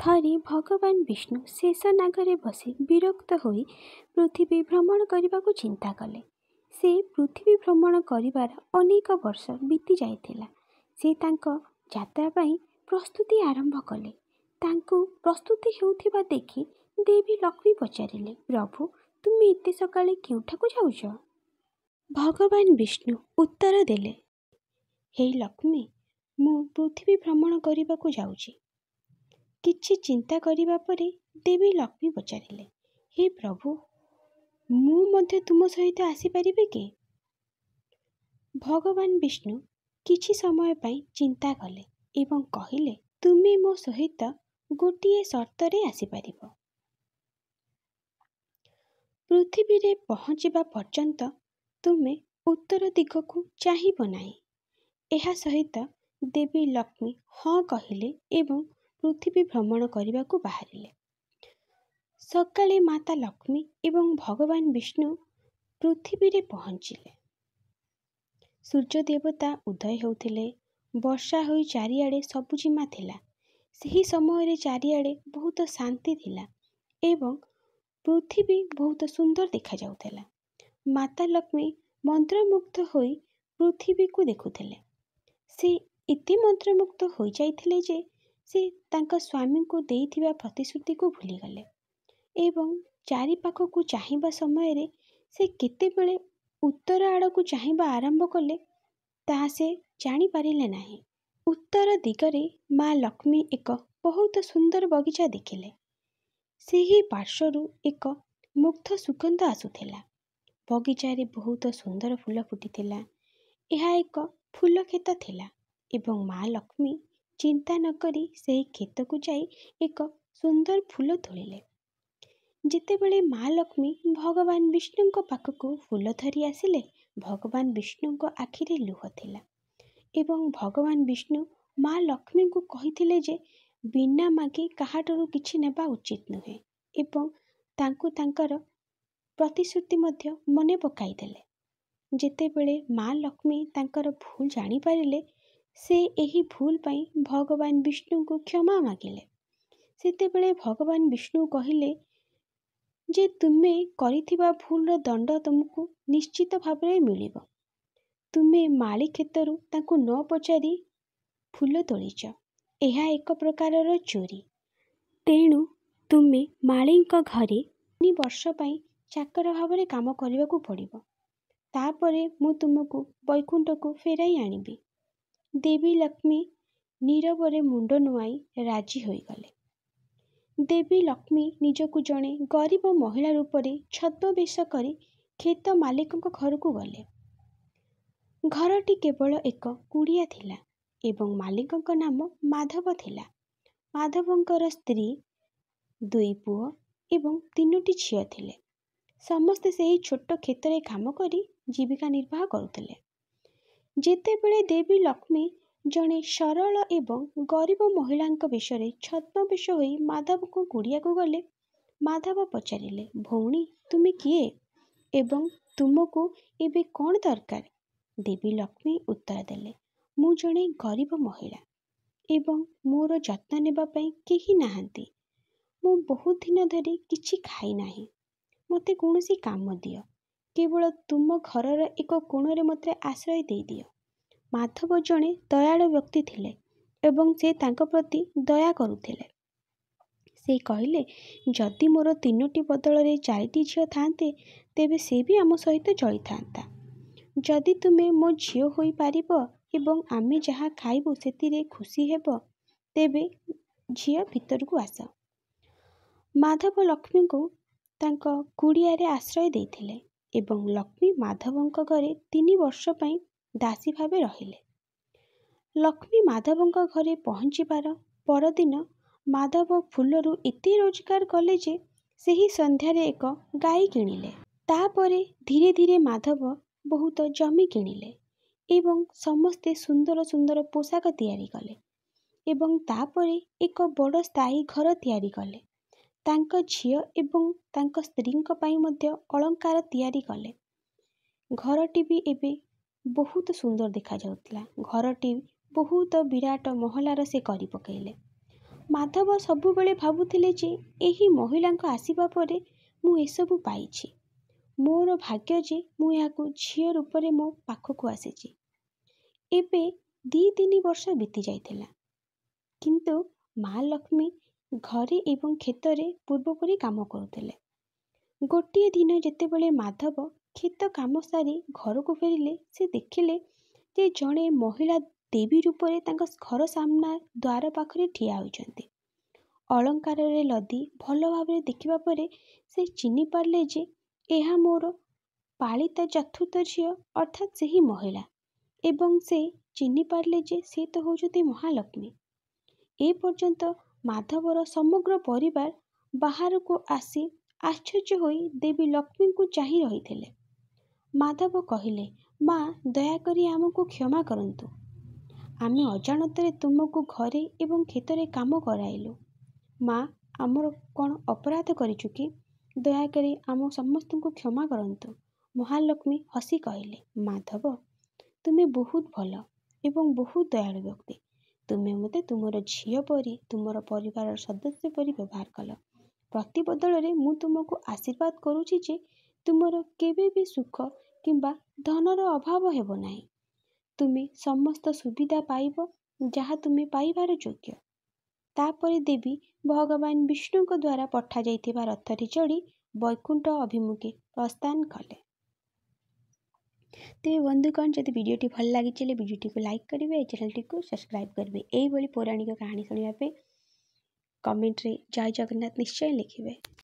ଥରେ ଭଗବାନ ବିଷ୍ଣୁ ଶେଷନାଗରେ ବସି ବିରକ୍ତ ହୋଇ ପୃଥିବୀ ଭ୍ରମଣ କରିବାକୁ ଚିନ୍ତା କଲେ। ସେ ପୃଥିବୀ ଭ୍ରମଣ କରିବାର ଅନେକ ବର୍ଷ ବିତି ଯାଇଥିଲା। ସେ ତାଙ୍କ ଯାତ୍ରା ପାଇଁ ପ୍ରସ୍ତୁତି ଆରମ୍ଭ କଲେ। ତାଙ୍କୁ ପ୍ରସ୍ତୁତି ହେଉଥିବା ଦେଖି ଦେବୀ ଲକ୍ଷ୍ମୀ ପଚାରିଲେ, ପ୍ରଭୁ, ତୁମେ ଏତେ ସକାଳେ କେଉଁଠାକୁ ଯାଉଛ? ଭଗବାନ ବିଷ୍ଣୁ ଉତ୍ତର ଦେଲେ, ହେ ଲକ୍ଷ୍ମୀ, ମୁଁ ପୃଥିବୀ ଭ୍ରମଣ କରିବାକୁ ଯାଉଛି। କିଛି ଚିନ୍ତା କରିବା ପରେ ଦେବୀ ଲକ୍ଷ୍ମୀ ପଚାରିଲେ, ହେ ପ୍ରଭୁ, ମୁଁ ମଧ୍ୟ ତୁମ ସହିତ ଆସିପାରିବି କି? ଭଗବାନ ବିଷ୍ଣୁ କିଛି ସମୟ ପାଇଁ ଚିନ୍ତା କଲେ ଏବଂ କହିଲେ, ତୁମେ ମୋ ସହିତ ଗୋଟିଏ ସର୍ତ୍ତରେ ଆସିପାରିବ। ପୃଥିବୀରେ ପହଞ୍ଚିବା ପର୍ଯ୍ୟନ୍ତ ତୁମେ ଉତ୍ତର ଦିଗକୁ ଚାହିଁବ ନାହିଁ। ଏହା ସହିତ ଦେବୀ ଲକ୍ଷ୍ମୀ ହଁ କହିଲେ ଏବଂ ପୃଥିବୀ ଭ୍ରମଣ କରିବାକୁ ବାହାରିଲେ। ସକାଳେ ମାତା ଲକ୍ଷ୍ମୀ ଏବଂ ଭଗବାନ ବିଷ୍ଣୁ ପୃଥିବୀରେ ପହଞ୍ଚିଲେ। ସୂର୍ଯ୍ୟ ଦେବତା ଉଦୟ ହେଉଥିଲେ। ବର୍ଷା ହୋଇ ଚାରିଆଡ଼େ ସବୁଜିମା ଥିଲା। ସେହି ସମୟରେ ଚାରିଆଡ଼େ ବହୁତ ଶାନ୍ତି ଥିଲା ଏବଂ ପୃଥିବୀ ବହୁତ ସୁନ୍ଦର ଦେଖାଯାଉଥିଲା। ମାତା ଲକ୍ଷ୍ମୀ ମନ୍ତ୍ରମୁଗ୍ଧ ହୋଇ ପୃଥିବୀକୁ ଦେଖୁଥିଲେ। ସେ ଏତେ ମନ୍ତ୍ରମୁଗ୍ଧ ହୋଇଯାଇଥିଲେ ଯେ ସେ ତାଙ୍କ ସ୍ୱାମୀଙ୍କୁ ଦେଇଥିବା ପ୍ରତିଶ୍ରୁତିକୁ ଭୁଲିଗଲେ ଏବଂ ଚାରିପାଖକୁ ଚାହିଁବା ସମୟରେ ସେ କେତେବେଳେ ଉତ୍ତର ଆଡ଼କୁ ଚାହିଁବା ଆରମ୍ଭ କଲେ ତାହା ସେ ଜାଣିପାରିଲେ ନାହିଁ। ଉତ୍ତର ଦିଗରେ ମା ଲକ୍ଷ୍ମୀ ଏକ ବହୁତ ସୁନ୍ଦର ବଗିଚା ଦେଖିଲେ। ସେହି ପାର୍ଶ୍ୱରୁ ଏକ ମୁଗ୍ଧ ସୁଗନ୍ଧ ଆସୁଥିଲା। ବଗିଚାରେ ବହୁତ ସୁନ୍ଦର ଫୁଲ ଫୁଟିଥିଲା। ଏହା ଏକ ଫୁଲ କ୍ଷେତ ଥିଲା ଏବଂ ମା ଲକ୍ଷ୍ମୀ ଚିନ୍ତା ନକରି ସେହି କ୍ଷେତକୁ ଯାଇ ଏକ ସୁନ୍ଦର ଫୁଲ ତୋଳିଲେ। ଯେତେବେଳେ ମା ଲକ୍ଷ୍ମୀ ଭଗବାନ ବିଷ୍ଣୁଙ୍କ ପାଖକୁ ଫୁଲ ଧରି ଆସିଲେ, ଭଗବାନ ବିଷ୍ଣୁଙ୍କ ଆଖିରେ ଲୁହ ଥିଲା ଏବଂ ଭଗବାନ ବିଷ୍ଣୁ ମା ଲକ୍ଷ୍ମୀଙ୍କୁ କହିଥିଲେ ଯେ ବିନା ମାଗି କାହାଠାରୁ କିଛି ନେବା ଉଚିତ ନୁହେଁ ଏବଂ ତାଙ୍କୁ ତାଙ୍କର ପ୍ରତିଶ୍ରୁତି ମଧ୍ୟ ମନେ ପକାଇଦେଲେ। ଯେତେବେଳେ ମା ଲକ୍ଷ୍ମୀ ତାଙ୍କର ଭୁଲ ଜାଣିପାରିଲେ, ସେ ଏହି ଭୁଲ ପାଇଁ ଭଗବାନ ବିଷ୍ଣୁଙ୍କୁ କ୍ଷମା ମାଗିଲେ। ସେତେବେଳେ ଭଗବାନ ବିଷ୍ଣୁ କହିଲେ ଯେ ତୁମେ କରିଥିବା ଭୁଲର ଦଣ୍ଡ ତୁମକୁ ନିଶ୍ଚିତ ଭାବରେ ମିଳିବ। ତୁମେ ମାଳି କ୍ଷେତରୁ ତାଙ୍କୁ ନ ପଚାରି ଫୁଲ ତୋଳିଛ। ଏହା ଏକ ପ୍ରକାରର ଚୋରି। ତେଣୁ ତୁମେ ମାଳିଙ୍କ ଘରେ 3 ବର୍ଷ ପାଇଁ ଚାକର ଭାବରେ କାମ କରିବାକୁ ପଡ଼ିବ। ତାପରେ ମୁଁ ତୁମକୁ ବୈକୁଣ୍ଠକୁ ଫେରାଇ ଆଣିବି। ଦେବୀ ଲକ୍ଷ୍ମୀ ନୀରବରେ ମୁଣ୍ଡ ନୁଆଁଇ ରାଜି ହୋଇଗଲେ। ଦେବୀ ଲକ୍ଷ୍ମୀ ନିଜକୁ ଜଣେ ଗରିବ ମହିଳା ରୂପରେ ଛଦ୍ମବେଶ କରି କ୍ଷେତ ମାଲିକଙ୍କ ଘରକୁ ଗଲେ। ଘରଟି କେବଳ ଏକ କୁଡ଼ିଆ ଥିଲା ଏବଂ ମାଲିକଙ୍କ ନାମ ମାଧବ ଥିଲା। ମାଧବଙ୍କର ସ୍ତ୍ରୀ, 2 ପୁଅ ଏବଂ 3ଟି ଝିଅ ଥିଲେ। ସମସ୍ତେ ସେହି ଛୋଟ କ୍ଷେତରେ କାମ କରି ଜୀବିକା ନିର୍ବାହ କରୁଥିଲେ। ଯେତେବେଳେ ଦେବୀ ଲକ୍ଷ୍ମୀ ଜଣେ ସରଳ ଏବଂ ଗରିବ ମହିଳାଙ୍କ ବେଶରେ ଛଦ୍ମବେଶ ହୋଇ ମାଧବଙ୍କ କୁଡ଼ିଆକୁ ଗଲେ, ମାଧବ ପଚାରିଲେ, ଭଉଣୀ, ତୁମେ କିଏ ଏବଂ ତୁମକୁ ଏବେ କ'ଣ ଦରକାର? ଦେବୀ ଲକ୍ଷ୍ମୀ ଉତ୍ତର ଦେଲେ, ମୁଁ ଜଣେ ଗରିବ ମହିଳା ଏବଂ ମୋର ଯତ୍ନ ନେବା ପାଇଁ କେହି ନାହାନ୍ତି। ମୁଁ ବହୁତ ଦିନ ଧରି କିଛି ଖାଇନାହିଁ। ମୋତେ କୌଣସି କାମ ଦିଅ। କେବଳ ତୁମ ଘରର ଏକ କୋଣରେ ମୋତେ ଆଶ୍ରୟ ଦେଇଦିଅ। ମାଧବ ଜଣେ ଦୟାଳୁ ବ୍ୟକ୍ତି ଥିଲେ ଏବଂ ସେ ତାଙ୍କ ପ୍ରତି ଦୟା କରୁଥିଲେ। ସେ କହିଲେ, ଯଦି ମୋର 3ଟି ବଦଳରେ 4ଟି ଝିଅ ଥାନ୍ତେ, ତେବେ ସେ ବି ଆମ ସହିତ ଚଳିଥାନ୍ତା। ଯଦି ତୁମେ ମୋ ଝିଅ ହୋଇପାରିବ ଏବଂ ଆମେ ଯାହା ଖାଇବୁ ସେଥିରେ ଖୁସି ହେବ, ତେବେ ଝିଅ ଭିତରକୁ ଆସ। ମାଧବ ଲକ୍ଷ୍ମୀଙ୍କୁ ତାଙ୍କ କୁଡ଼ିଆରେ ଆଶ୍ରୟ ଦେଇଥିଲେ ଏବଂ ଲକ୍ଷ୍ମୀ ମାଧବଙ୍କ ଘରେ 3 ବର୍ଷ ପାଇଁ ଦାସୀ ଭାବେ ରହିଲେ। ଲକ୍ଷ୍ମୀ ମାଧବଙ୍କ ଘରେ ପହଞ୍ଚିବାର ପରଦିନ ମାଧବ ଫୁଲରୁ ଏତେ ରୋଜଗାର କଲେ ଯେ ସେହି ସନ୍ଧ୍ୟାରେ ଏକ ଗାଈ କିଣିଲେ। ତାପରେ ଧୀରେ ଧୀରେ ମାଧବ ବହୁତ ଜମି କିଣିଲେ ଏବଂ ସମସ୍ତେ ସୁନ୍ଦର ସୁନ୍ଦର ପୋଷାକ ତିଆରି କଲେ ଏବଂ ତାପରେ ଏକ ବଡ଼ ସ୍ଥାୟୀ ଘର ତିଆରି କଲେ। ତାଙ୍କ ଝିଅ ଏବଂ ତାଙ୍କ ସ୍ତ୍ରୀଙ୍କ ପାଇଁ ମଧ୍ୟ ଅଳଙ୍କାର ତିଆରି କଲେ। ଘରଟି ବି ଏବେ ବହୁତ ସୁନ୍ଦର ଦେଖାଯାଉଥିଲା। ଘରଟି ବହୁତ ବିରାଟ ମହଲାର ସେ କରି ପକାଇଲେ। ମାଧବ ସବୁବେଳେ ଭାବୁଥିଲେ ଯେ ଏହି ମହିଳାଙ୍କ ଆସିବା ପରେ ମୁଁ ଏସବୁ ପାଇଛି। ମୋର ଭାଗ୍ୟ ଯେ ମୁଁ ଏହାକୁ ଝିଅ ରୂପରେ ମୋ ପାଖକୁ ଆସିଛି। ଏବେ 2-3 ବର୍ଷ ବିତି ଯାଇଥିଲା, କିନ୍ତୁ ମା ଲକ୍ଷ୍ମୀ ଘରେ ଏବଂ କ୍ଷେତରେ ପୂର୍ବପରି କାମ କରୁଥିଲେ। ଗୋଟିଏ ଦିନ ଯେତେବେଳେ ମାଧବ କ୍ଷେତ କାମ ସାରି ଘରକୁ ଫେରିଲେ, ସେ ଦେଖିଲେ ଯେ ଜଣେ ମହିଳା ଦେବୀ ରୂପରେ ତାଙ୍କ ଘର ସାମ୍ନା ଦ୍ୱାର ପାଖରେ ଠିଆ ହୋଇଛନ୍ତି। ଅଳଙ୍କାରରେ ଲଦି ଭଲ ଭାବରେ ଦେଖିବା ପରେ ସେ ଚିହ୍ନି ପାରିଲେ ଯେ ଏହା ମୋର ପାଳିତା ଚତୁର୍ଥ ଝିଅ, ଅର୍ଥାତ୍ ସେହି ମହିଳା, ଏବଂ ସେ ଚିହ୍ନି ପାରିଲେ ଯେ ସେ ତ ହେଉଛନ୍ତି ମହାଲକ୍ଷ୍ମୀ। ଏ ପର୍ଯ୍ୟନ୍ତ ମାଧବର ସମଗ୍ର ପରିବାର ବାହାରକୁ ଆସି ଆଶ୍ଚର୍ଯ୍ୟ ହୋଇ ଦେବୀ ଲକ୍ଷ୍ମୀଙ୍କୁ ଚାହିଁ ରହିଥିଲେ। ମାଧବ କହିଲେ, ମା, ଦୟାକରି ଆମକୁ କ୍ଷମା କରନ୍ତୁ। ଆମେ ଅଜାଣତରେ ତୁମକୁ ଘରେ ଏବଂ କ୍ଷେତରେ କାମ କରାଇଲୁ। ମା, ଆମର କ'ଣ ଅପରାଧ କରିଛୁ କି? ଦୟାକରି ଆମ ସମସ୍ତଙ୍କୁ କ୍ଷମା କରନ୍ତୁ। ମହାଲକ୍ଷ୍ମୀ ହସି କହିଲେ, ମାଧବ, ତୁମେ ବହୁତ ଭଲ ଏବଂ ବହୁତ ଦୟାଳୁ ବ୍ୟକ୍ତି। ତୁମେ ମୋତେ ତୁମର ଝିଅ ପରି, ତୁମର ପରିବାରର ସଦସ୍ୟ ପରି ବ୍ୟବହାର କଲ। ପ୍ରତି ବଦଳରେ ମୁଁ ତୁମକୁ ଆଶୀର୍ବାଦ କରୁଛି ଯେ ତୁମର କେବେ ବି ସୁଖ କିମ୍ବା ଧନର ଅଭାବ ହେବ ନାହିଁ। ତୁମେ ସମସ୍ତ ସୁବିଧା ପାଇବ ଯାହା ତୁମେ ପାଇବାର ଯୋଗ୍ୟ। ତାପରେ ଦେବୀ ଭଗବାନ ବିଷ୍ଣୁଙ୍କ ଦ୍ୱାରା ପଠାଯାଇଥିବା ରଥରେ ଚଢ଼ି ବୈକୁଣ୍ଠ ଅଭିମୁଖେ ପ୍ରସ୍ଥାନ କଲେ। ତେବେ ବନ୍ଧୁଗଣ, ଯଦି ଭିଡ଼ିଓଟି ଭଲ ଲାଗିଛି ହେଲେ ଭିଡ଼ିଓଟିକୁ ଲାଇକ୍ କରିବେ, ଏ ଚ୍ୟାନେଲଟିକୁ ସବସ୍କ୍ରାଇବ୍ କରିବେ। ଏହିଭଳି ପୌରାଣିକ କାହାଣୀ ଶୁଣିବା ପାଇଁ କମେଣ୍ଟରେ ଜୟ ଜଗନ୍ନାଥ ନିଶ୍ଚୟ ଲେଖିବେ।